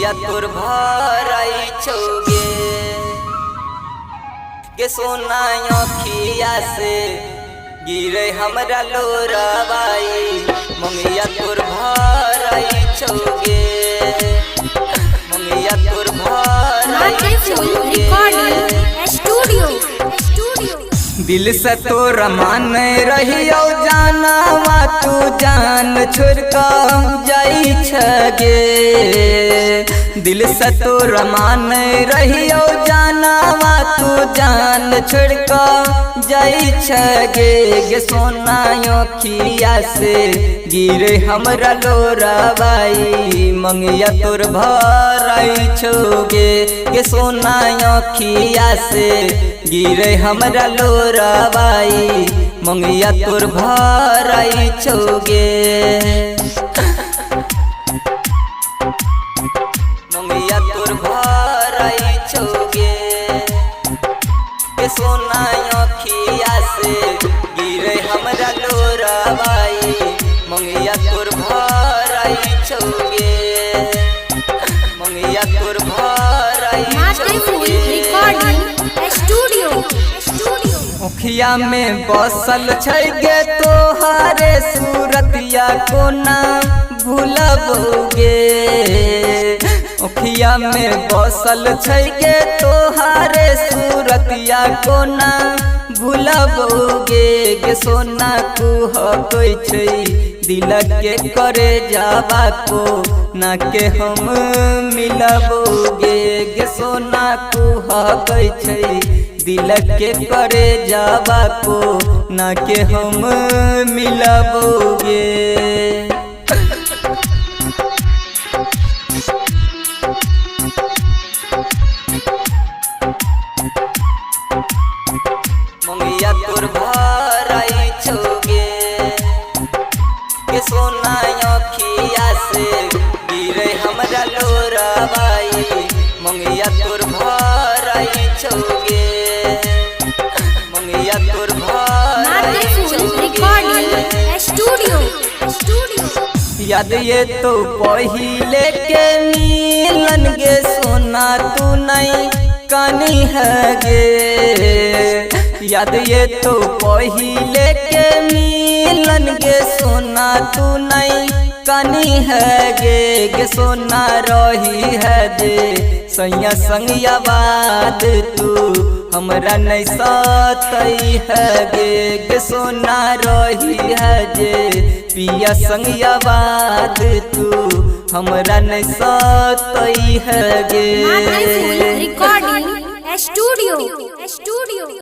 मंगिया तोर भराई छोगे के सोना अखिया से गिरे हमरा लोराबाई मंगिया तोर भराई छोगे मंगिया तोर भराई छोगे दिल से तोर मान रहियो जानवा तू जान छोड़ कर जाई छगे दिल से तोर मान रहियो जानवा तू जान छोड़ कर जाई छगे गे सोना अखिया से गिरे हमरा लोराबाई मंगिया तोर भराई छोगे गे सोना अखिया से गिरे हमरा लोराबाई मंगिया तोर भराई छोगे मंगिया तोर भराई छोगे के सोना अखिया से गिरे हमरा लोराबाई मंगिया तोर भराई छोगे मंगिया तोर भराई छोगे मुखिया में बसल छे तोहारे सूरतिया को ना भूलबोगे मुखिया में बसल छे तोहारे सूरतिया को ना भूलबोगे गे सोना कोई छै दिल के करे जावा को ना के हम मिलबोगे गे सोना कोई छै दिल के करे जावा को ना के हम मिलबोगे मंगिया तोर भराई छोगे के सोना अखिया से गिरे हमरा लोराबाई मंगिया तोर भराई छोगे मंगिया तोर भराई याद ये तो पहिले के मिलन गे सोना तू नहीं कानी है गे याद ये तो पहिले के मिलन गे सोना तू नहीं कानी है गे सोना रही है दे सैया संगिया बात तू हमरा नहीं सतई है गे सोना रही है जे पिया संगिया बात तू हमरा नहीं सतई है गे।